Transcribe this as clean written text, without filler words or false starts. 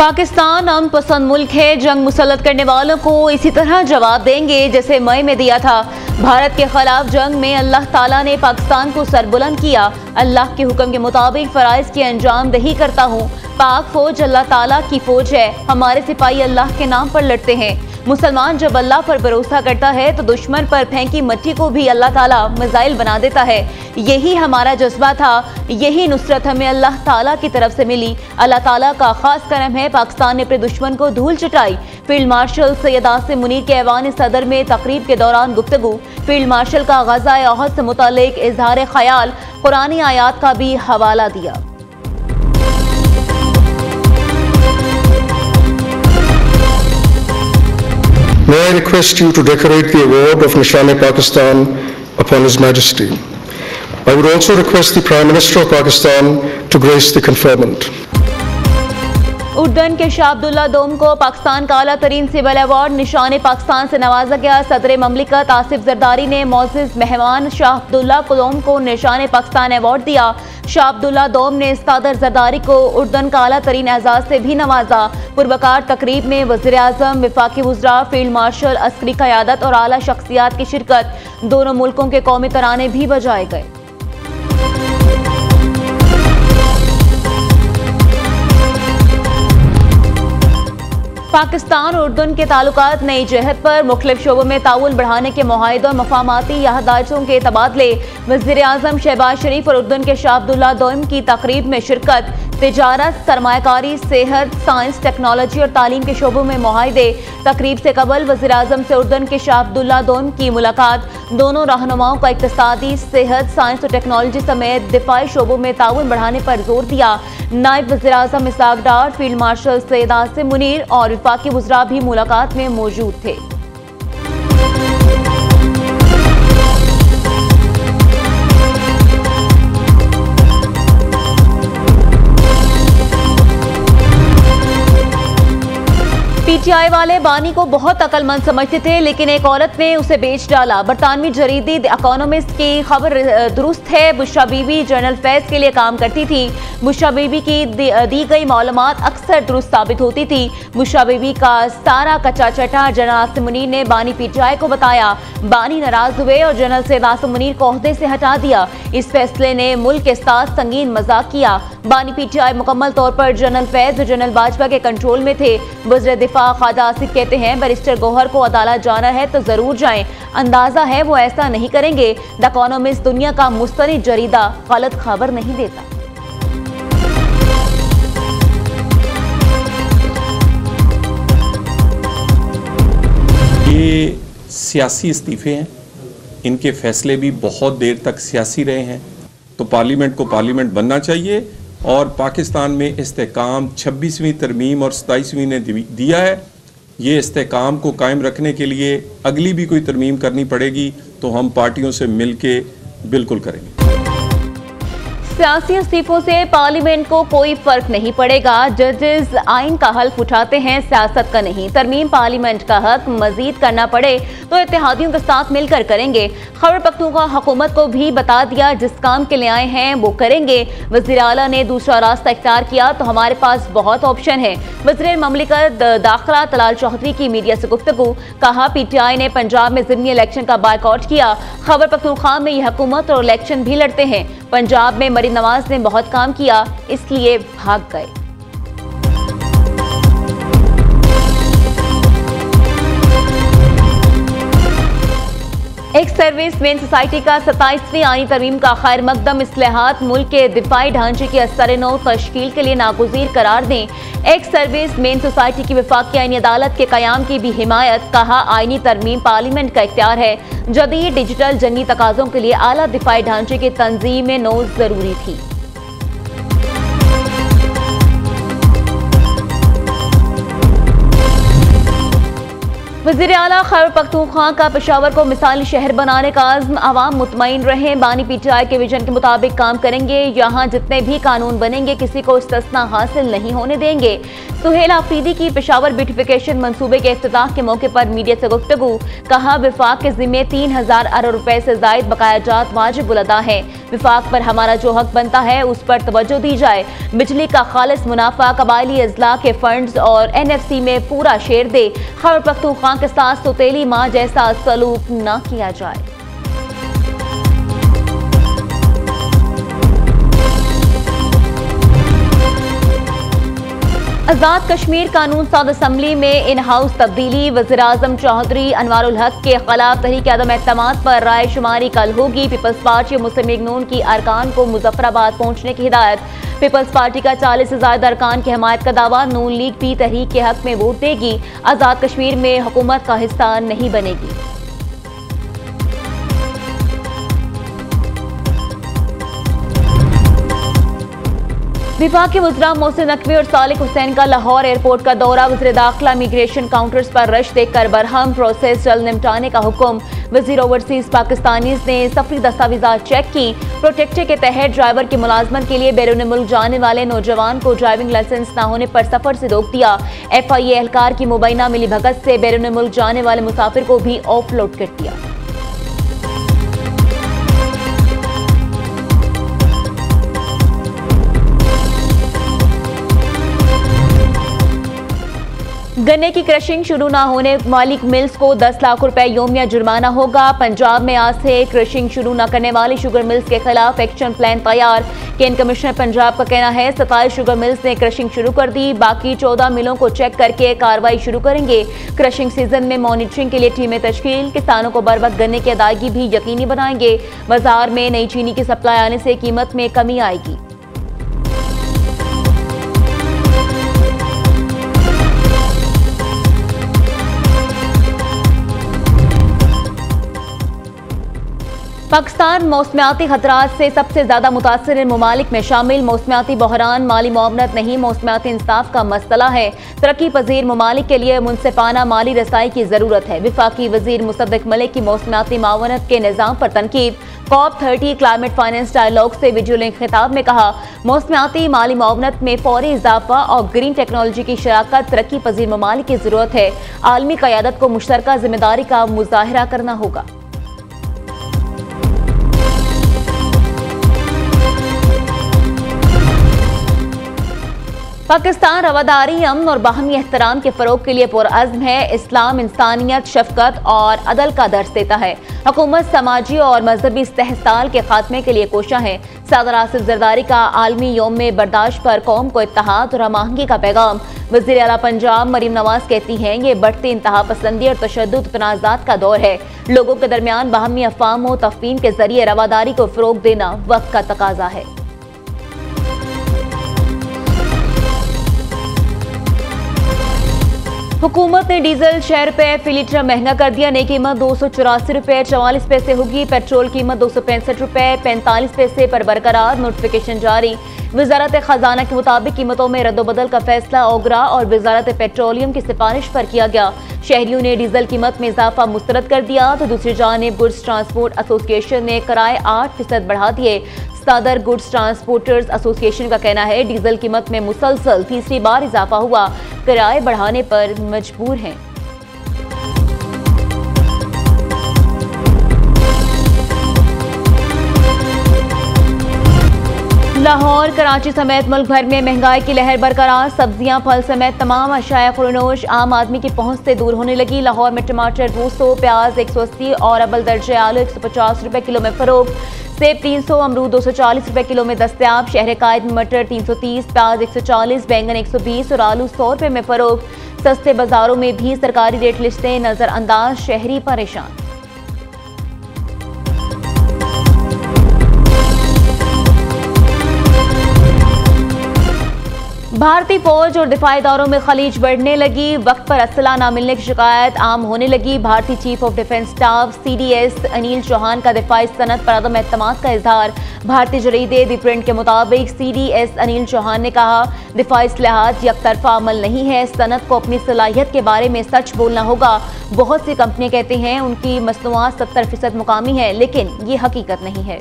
पाकिस्तान अमन पसंद मुल्क है। जंग मुसल्लत करने वालों को इसी तरह जवाब देंगे जैसे मई में दिया था। भारत के खिलाफ जंग में अल्लाह ताला ने पाकिस्तान को सरबुलंद किया। अल्लाह के हुक्म के मुताबिक फ़राइज़ की अंजाम दही करता हूँ। पाक फौज अल्लाह ताला की फौज है। हमारे सिपाही अल्लाह के नाम पर लड़ते हैं। मुसलमान जब अल्लाह पर भरोसा करता है तो दुश्मन पर फेंकी मट्टी को भी अल्लाह ताला मिसाइल बना देता है। यही हमारा जज्बा था, यही नुसरत हमें अल्लाह ताला की तरफ से मिली। अल्लाह ताला का खास करम है, पाकिस्तान ने अपने दुश्मन को धूल चटाई। फील्ड मार्शल सैयद आसिम मुनीर के ऐवान सदर में तकरीब के दौरान गुफ्तगू। फील्ड मार्शल का गज़ा ओहद से मुतालिक इजहार ख्याल, कुरानी आयात का भी हवाला दिया। May I request you to decorate the award of Nishan-e-Pakistan upon His Majesty. I would also request the Prime Minister of Pakistan to grace the conferment. उर्दन के शाह अब्दुल्ला दोम को पाकिस्तान का आला तरीन सिविल अवार्ड निशान पाकिस्तान से नवाजा गया। सदर ममलिकत आसिफ जरदारी ने मोअज़्ज़िज़ मेहमान शाह अब्दुल्ला दोम को निशान पाकिस्तान अवार्ड दिया। शाह अब्दुल्ला दोम ने सदर जरदारी को उर्दन का आला तरीन एजाज से भी नवाजा। पुरवकार तकरीब में वज़ीर आज़म, वफाकी वज़रा, फील्ड मार्शल, अस्करी क़यादत और आला शख्सियात की शिरकत। दोनों मुल्कों के कौमी तराने भी बजाए गए। पाकिस्तान और उर्दन के ताल्लुकात नई जहत पर मुख्तलिफ शोबों में ताउन बढ़ाने के मुआहिदों और मफाहमाती यादाश्तों के तबादले। वज़ीर आज़म शहबाज शरीफ और उर्दन के शाह अब्दुल्ला दोम की तकरीब में शिरकत। तिजारत, सरमायाकारी, सेहत, साइंस, टेक्नोलॉजी और तालीम के शोबों में मुआहिदे। तकरीब से कबल वज़ीर आज़म से उर्दन के शाह अब्दुल्ला दोम की मुलाकात। दोनों रहनुमाओं का इक़्तिसादी, सेहत, साइंस और टेक्नोलॉजी समेत दिफाई शोबों में ताउन बढ़ाने पर जोर दिया। नायब वज़ीर आज़म इसाक डार, फील्ड मार्शल सैयद आसिम मुनीर और वफाकी वज़रा भी मुलाकात में मौजूद थे। पीटीआई वाले बानी को बहुत अक्लमंद समझते थे, लेकिन एक औरत ने उसे बेच डाला। बरतानवी जरीदी द इकोनॉमिस्ट की खबर दुरुस्त है। बुशरा बीबी जनरल फैज के लिए काम करती थी। बुशरा बीबी की दी गई मालूमात अक्सर दुरुस्त साबित होती थी। बुशरा बीबी का सारा कच्चा चटा जनरल आसिम मुनीर ने बानी पीटीआई को बताया। बानी नाराज हुए और जनरल सैयद आसिम मुनीर को ओहदे से हटा दिया। इस फैसले ने मुल्क के साथ संगीन मजाक किया। बानी पीटीआई मुकम्मल तौर पर जनरल फैज और जनरल बाजवा के कंट्रोल में थे। वज़ीर दिफा ख्वाजा आसिफ कहते हैं, बैरिस्टर गौहर को अदालत जाना है तो जरूर जाएं। अंदाजा है वो ऐसा नहीं करेंगे। द इकोनॉमिस्ट दुनिया का मुस्तनिद जरीदा गलत खबर नहीं देता। ये सियासी इस्तीफे हैं, इनके फैसले भी बहुत देर तक सियासी रहे हैं। तो पार्लियामेंट को पार्लियामेंट बनना चाहिए और पाकिस्तान में इस्तेकाम 26वीं तरमीम और 27वीं ने दिया है। ये इस्तेकाम को कायम रखने के लिए अगली भी कोई तरमीम करनी पड़ेगी तो हम पार्टियों से मिल के बिल्कुल करेंगे। सियासी इस्तीफों से पार्लियामेंट को कोई फर्क नहीं पड़ेगा। जजेस आइन का हल्फ उठाते हैं, सियासत का नहीं। तरमीम पार्लियामेंट का हक मजीद करना पड़े तो इत्तेहादियों के साथ मिलकर करेंगे। खैबर पख्तूनख्वा हुकूमत को भी बता दिया, जिस काम के लिए आए हैं वो करेंगे। वज़ीर आला ने दूसरा रास्ता इख्तियार किया तो हमारे पास बहुत ऑप्शन है। वज़ीर ममलिकत दाखिला तलाल चौधरी की मीडिया से गुफ्तगू। कहा, पीटीआई ने पंजाब में ज़िमनी इलेक्शन का बायकॉट किया। खैबर पख्तूनख्वा में यह हुकूमत और इलेक्शन भी लड़ते हैं। पंजाब में मरीम नवाज ने बहुत काम किया, इसलिए भाग गए। एक सर्विस मेन सोसाइटी का 27वीं आईनी तरमीम का खैर मकदम इस्लाहात मुल्क के दिफाई ढांचे की असर-ए-नौ तश्कील के लिए नागुज़ीर करार दें। एक सर्विस मेन सोसाइटी की वफाकी आईनी अदालत के क़याम की भी हिमायत। कहा, आईनी तरमीम पार्लियामेंट का इख्तियार है। जदीद डिजिटल जंगी तकाज़ों के लिए आला दिफाई ढांचे की तंजीम नौ जरूरी थी। वज़ीर आला खैबर पख्तूनख्वा का पेशावर को मिसाली शहर बनाने का अज़्म। अवाम मुतमईन रहें। बानी पीटीआई के विजन के मुताबिक काम करेंगे। यहाँ जितने भी कानून बनेंगे किसी को इस्तिस्ना हासिल नहीं होने देंगे। सुहेल आफरीदी की पेशावर ब्यूटिफिकेशन मंसूबे के इफ्तिताह के मौके पर मीडिया से गुफ्तगू। कहा, विफाक के जिम्मे 3000 अरब रुपए से जायद बकाया जात वाजिब उल-अदा है। विफाक पर हमारा जो हक बनता है उस पर तवज्जो दी जाए। बिजली का खालिस मुनाफा कबायली अजला के फंड्स और NFC में पूरा शेयर दे। खैबर पख्तूनख्वा के साथ सौतेली माँ जैसा सलूक न किया जाए। आजाद कश्मीर कानून साज असम्बली में इन हाउस तब्दीली। वज़ीर-ए-आज़म चौधरी अनवारुल हक के खिलाफ तहरीक अदम एतमाद पर राय शुमारी कल होगी। पीपल्स पार्टी और मुस्लिम लीग नून की अरकान को मुजफ्फराबाद पहुंचने की हिदायत। पीपल्स पार्टी का 40 से ज्यादा अरकान की हमायत का दावा। नून लीग भी तहरीक के हक में वोट देगी। आजाद कश्मीर में हुकूमत का हिस्सा नहीं बनेगी। विभाग के वज़रा मोहसिन नकवी और सालिक हुसैन का लाहौर एयरपोर्ट का दौरा। वज़ीर दाखिला इमिग्रेशन काउंटर्स पर रश देखकर बरहम। प्रोसेस जल्द निपटाने का हुक्म। वज़ीर ओवरसीज पाकिस्तानीज़ ने सफरी दस्तावेज़ात चेक की। प्रोटेक्टर के तहत ड्राइवर की मुलाजमत के लिए बैरून मुल्क जाने वाले नौजवान को ड्राइविंग लाइसेंस न होने पर सफर से रोक दिया। FIA एहलकार की मुबैना मिली भगत से बैरून मुल्क जाने वाले मुसाफिर को भी ऑफलोड कर दिया। गन्ने की क्रशिंग शुरू न होने मालिक मिल्स को 10 लाख रुपए योमिया जुर्माना होगा। पंजाब में आज से क्रशिंग शुरू न करने वाली शुगर मिल्स के खिलाफ एक्शन प्लान तैयार। केन कमिश्नर पंजाब का कहना है 27 शुगर मिल्स ने क्रशिंग शुरू कर दी। बाकी 14 मिलों को चेक करके कार्रवाई शुरू करेंगे। क्रशिंग सीजन में मॉनिटरिंग के लिए टीमें तश्कील। किसानों को बर वक्त गन्ने की अदायगी भी यकीनी बनाएंगे। बाजार में नई चीनी की सप्लाई आने से कीमत में कमी आएगी। पाकिस्तान मौसमियाती खतरात से सबसे ज्यादा मुतासर ममालिक में शामिल। मौसमियाती बहरान, माली मुआवनत नहीं, मौसमियाती इंसाफ का मसला है। तरक्की पजीर ममालिक के लिए मुनसिफाना माली रसाई की जरूरत है। विफाकी वजीर मुसद्दिक मलिक की मौसमियाती मुआवनत के निज़ाम पर तनकीद। COP30 क्लाइमेट फाइनेंस डायलॉग से वीडियो लिंक खिताब में कहा, मौसमियाती माली मुआवनत में फौरी इजाफा और ग्रीन टेक्नोलॉजी की शराकत तरक्की पजीर ममालिक की जरूरत है। आलमी क़यादत को मुश्तरका जिम्मेदारी का मुजाहिरा करना होगा। पाकिस्तान रवादारी, अमन और बाहमी एहतराम के फरोग के लिए पुरअज़्म है। इस्लाम इंसानियत, शफकत और अदल का दर्स देता है। हुकूमत समाजी और मजहबी इस्तेहसाल के खात्मे के लिए कोशा है। सदर आसिफ जरदारी का आलमी यौम में बर्दाश्त पर कौम को इत्तेहाद और हमआहंगी का पैगाम। वज़ीर आला पंजाब मरीम नवाज कहती हैं, ये बढ़ती इंतहा पसंदी और तशद्दुद तनाज़ात का दौर है। लोगों के दरमियान बाहमी अफ़ाम व तफ़हीम के जरिए रवादारी को फ़रोग देना वक्त का तकाजा है। हुकूमत ने डीजल 6 रुपए फी लीटर महंगा कर दिया। नई कीमत 284 रुपए 44 पैसे होगी। पेट्रोल कीमत 265 रुपए 45 पैसे पर बरकरार। नोटिफिकेशन जारी। वजारत खजाना के मुताबिक कीमतों में रद्दोबदल का फैसला ओगरा और वजारत पेट्रोलियम की सिफारिश पर किया गया। शहरियों ने डीजल कीमत में इजाफा मुस्तरद कर दिया तो दूसरी जानिब गुड्स ट्रांसपोर्ट एसोसिएशन ने किराए 8% बढ़ा दिए। सदर गुड्स ट्रांसपोर्टर्स एसोसिएशन का कहना है डीजल कीमत में मुसलसल तीसरी बार इजाफा हुआ, किराए बढ़ाने पर मजबूर हैं। लाहौर, कराची समेत मुल्क भर में महंगाई की लहर बरकरार। सब्जियां, फल समेत तमाम अशाया खुरनोश आम आदमी की पहुंच से दूर होने लगी। लाहौर में टमाटर 200, प्याज 180 और अव्वल दर्जे आलू 150 रुपए किलो में फरोख्त। सेब 300, अमरूद 240 रुपए किलो में दस्तयाब। शहर कायद में मटर 330, प्याज 140, बैंगन 120 और आलू 100 रुपए में फरोख्त। सस्ते बाजारों में भी सरकारी रेट लिस्टें नजरअंदाज, शहरी परेशान। भारतीय फौज और दिफाई इदारों में खलीज बढ़ने लगी। वक्त पर असला न मिलने की शिकायत आम होने लगी। भारतीय chief of defence staff CDS Anil Chauhan का दिफाई सनत पर अदम एतमाद का इजहार। भारतीय जरीदे दी प्रिंट के मुताबिक CDS अनिल चौहान ने कहा, दिफाई इस्लाहात यकतरफा अमल नहीं है। सनत को अपनी सलाहियत के बारे में सच बोलना होगा। बहुत सी कंपनियां कहती हैं उनकी मसनूआत 70% मुकामी है, लेकिन ये हकीकत नहीं है।